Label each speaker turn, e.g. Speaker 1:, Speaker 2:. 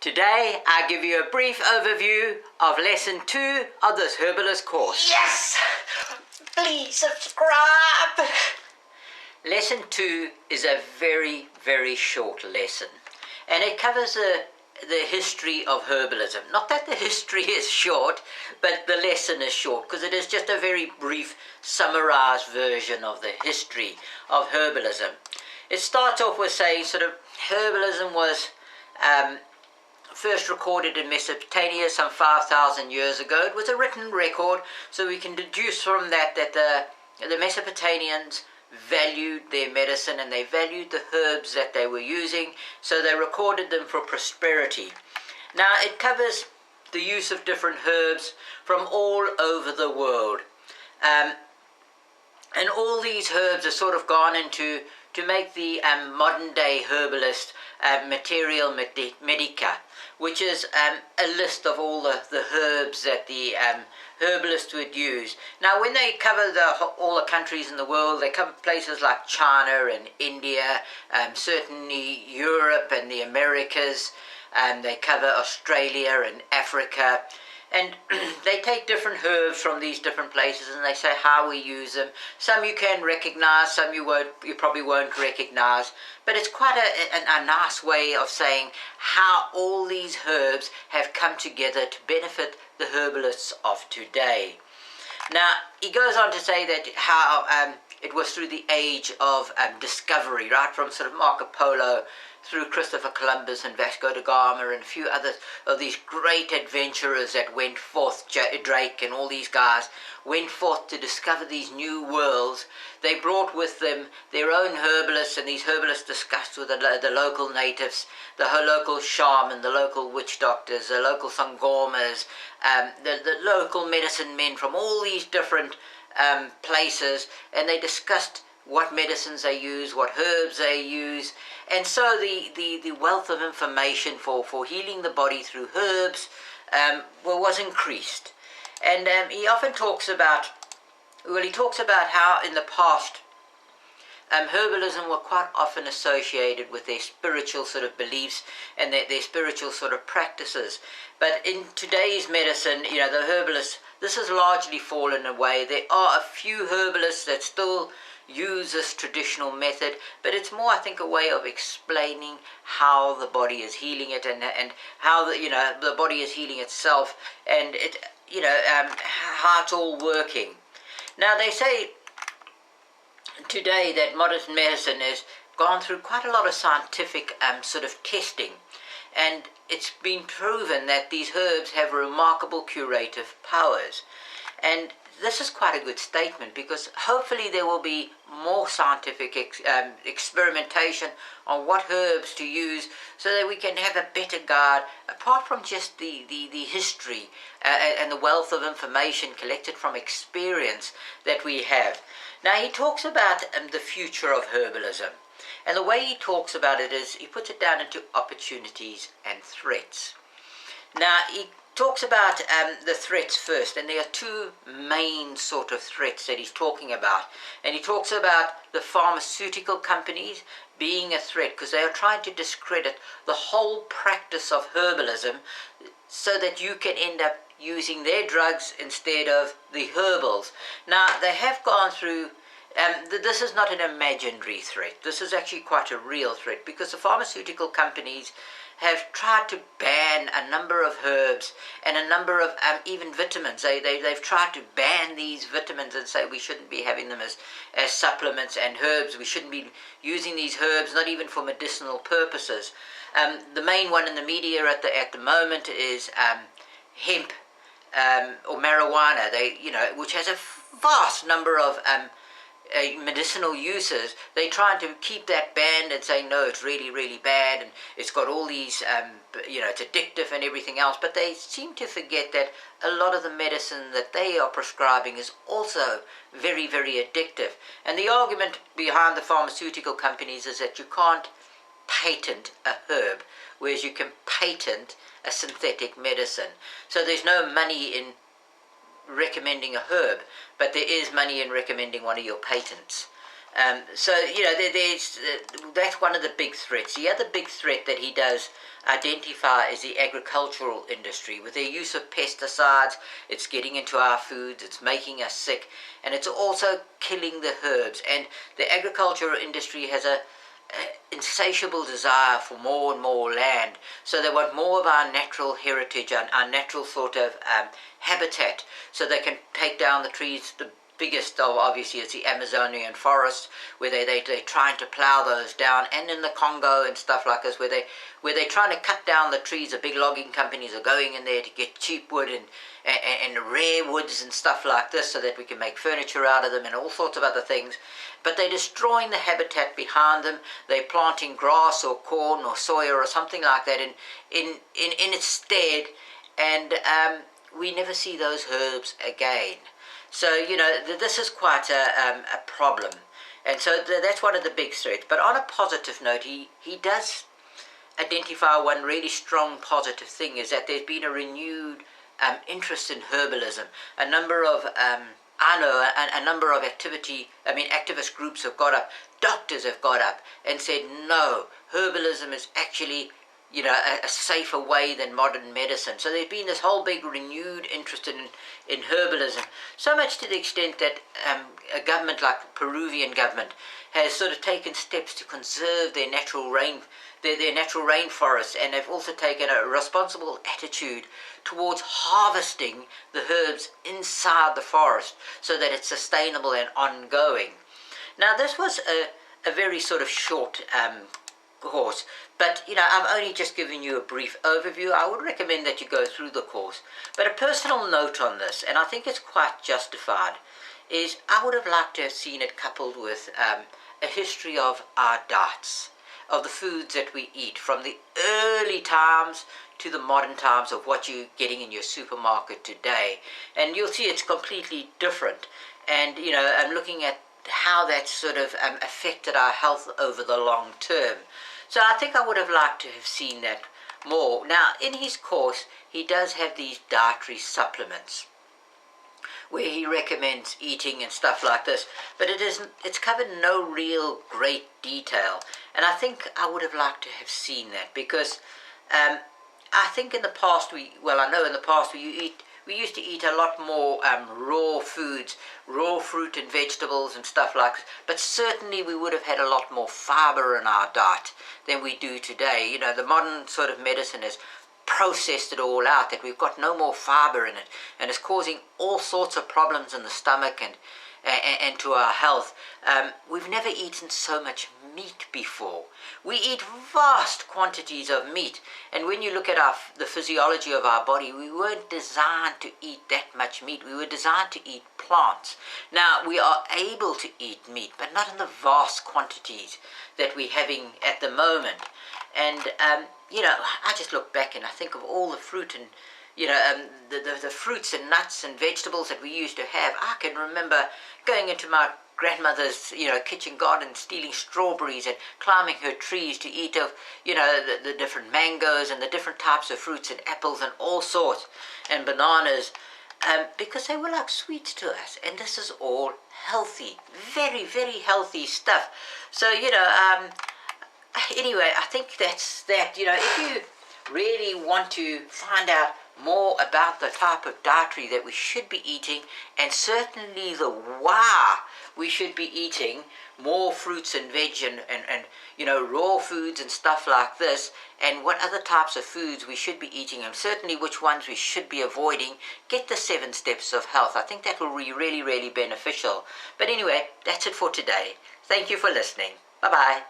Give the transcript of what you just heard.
Speaker 1: Today I give you a brief overview of lesson 2 of this herbalist course.
Speaker 2: Yes! Please subscribe!
Speaker 1: Lesson 2 is a very, very short lesson, and it covers the history of herbalism. Not that the history is short, but the lesson is short, because it is just a very brief, summarized version of the history of herbalism. It starts off with saying herbalism was first recorded in Mesopotamia some 5,000 years ago. It was a written record, so we can deduce from that the Mesopotamians valued their medicine and they valued the herbs that they were using, so they recorded them for prosperity. Now it covers the use of different herbs from all over the world, and all these herbs are sort of gone into to make the modern day herbalist material medica, which is a list of all the herbs that the herbalist would use. Now when they cover all the countries in the world, they cover places like China and India, certainly Europe and the Americas, they cover Australia and Africa, and they take different herbs from these different places and they say how we use them. Some you can recognize, some you probably won't recognize, but it's quite a nice way of saying how all these herbs have come together to benefit the herbalists of today. Now he goes on to say that how it was through the age of discovery, right from sort of Marco Polo through Christopher Columbus and Vasco da Gama and a few others of these great adventurers that went forth, Drake and all these guys went forth to discover these new worlds. They brought with them their own herbalists, and these herbalists discussed with the local natives, the local shaman, the local witch doctors, the local sangomas, the local medicine men from all these different places, and they discussed what medicines they use, what herbs they use, and so the wealth of information for healing the body through herbs was increased. And he often talks about, he talks about how in the past herbalism were quite often associated with their spiritual sort of beliefs and their spiritual sort of practices. But in today's medicine, the herbalists, this has largely fallen away. There are a few herbalists that still use this traditional method, but it's more, I think, a way of explaining how the body is healing it and how the body is healing itself, and it how it's all working. Now they say today that modern medicine has gone through quite a lot of scientific sort of testing, and it's been proven that these herbs have remarkable curative powers. And this is quite a good statement, because hopefully there will be more scientific experimentation on what herbs to use, so that we can have a better guide, apart from just the history and the wealth of information collected from experience that we have. Now he talks about the future of herbalism, and the way he talks about it is he puts it down into opportunities and threats. Now he talks about the threats first, and there are two main sort of threats that he's talking about. And he talks about the pharmaceutical companies being a threat, because they are trying to discredit the whole practice of herbalism, so that you can end up using their drugs instead of the herbals. Now they have gone through, this is not an imaginary threat, this is actually quite a real threat, because the pharmaceutical companies have tried to ban a number of herbs and a number of even vitamins. They've tried to ban these vitamins and say we shouldn't be having them as supplements, and herbs, we shouldn't be using these herbs, not even for medicinal purposes. The main one in the media at the moment is hemp or marijuana, which has a vast number of medicinal uses. They're trying to keep that banned and say no, it's really, really bad, and it's got all these it's addictive and everything else. But they seem to forget that a lot of the medicine that they are prescribing is also very, very addictive. And the argument behind the pharmaceutical companies is that you can't patent a herb, whereas you can patent a synthetic medicine. So there's no money in recommending a herb, but there is money in recommending one of your patents. So, that's one of the big threats. The other big threat that he does identify is the agricultural industry. With their use of pesticides, it's getting into our foods, it's making us sick, and it's also killing the herbs. And the agricultural industry has a insatiable desire for more and more land, so they want more of our natural heritage and our natural sort of habitat, so they can take down the trees. The biggest of, obviously, is the Amazonian forest, where they're trying to plow those down, and in the Congo and stuff like this, where they're trying to cut down the trees. The big logging companies are going in there to get cheap wood and rare woods and stuff like this, so that we can make furniture out of them and all sorts of other things. But they're destroying the habitat behind them. They're planting grass or corn or soya or something like that in its stead, and we never see those herbs again. So, this is quite a problem. And so that's one of the big threats. But on a positive note, he does identify one really strong positive thing, is that there's been a renewed interest in herbalism. A number of, a number of activist groups have got up, doctors have got up and said, no, herbalism is actually a safer way than modern medicine. So there's been this whole big renewed interest in herbalism, so much to the extent that a government like the Peruvian government has sort of taken steps to conserve their natural rainforests, and they've also taken a responsible attitude towards harvesting the herbs inside the forest so that it's sustainable and ongoing. Now, this was a very sort of short course, but I'm only just giving you a brief overview. I would recommend that you go through the course. But a personal note on this, and I think it's quite justified, is I would have liked to have seen it coupled with a history of our diets, of the foods that we eat, from the early times to the modern times of what you're getting in your supermarket today. And you'll see it's completely different. And I'm looking at how that sort of affected our health over the long term. So I think I would have liked to have seen that more. Now, in his course, he does have these dietary supplements where he recommends eating and stuff like this, but it's covered in no real great detail. And I think I would have liked to have seen that, because I think in the past we used to eat a lot more raw foods, raw fruit and vegetables and stuff like that. But certainly we would have had a lot more fiber in our diet than we do today. The modern sort of medicine has processed it all out, that we've got no more fiber in it, and it's causing all sorts of problems in the stomach and to our health. We've never eaten so much meat before. We eat vast quantities of meat, and when you look at the physiology of our body, we weren't designed to eat that much meat. We were designed to eat plants. Now, we are able to eat meat, but not in the vast quantities that we're having at the moment. And I just look back and I think of all the fruit and the fruits and nuts and vegetables that we used to have. I can remember going into my grandmother's kitchen garden, stealing strawberries and climbing her trees to eat of the different mangoes and the different types of fruits and apples and all sorts, and bananas, because they were like sweets to us. And this is all healthy, very, very healthy stuff. So anyway, I think that's that. If you really want to find out more about the type of dietary that we should be eating, and certainly the why we should be eating more fruits and veg and raw foods and stuff like this, and what other types of foods we should be eating, and certainly which ones we should be avoiding, get the 7 steps of health. I think that will be really, really beneficial. But anyway, that's it for today. Thank you for listening. Bye-bye.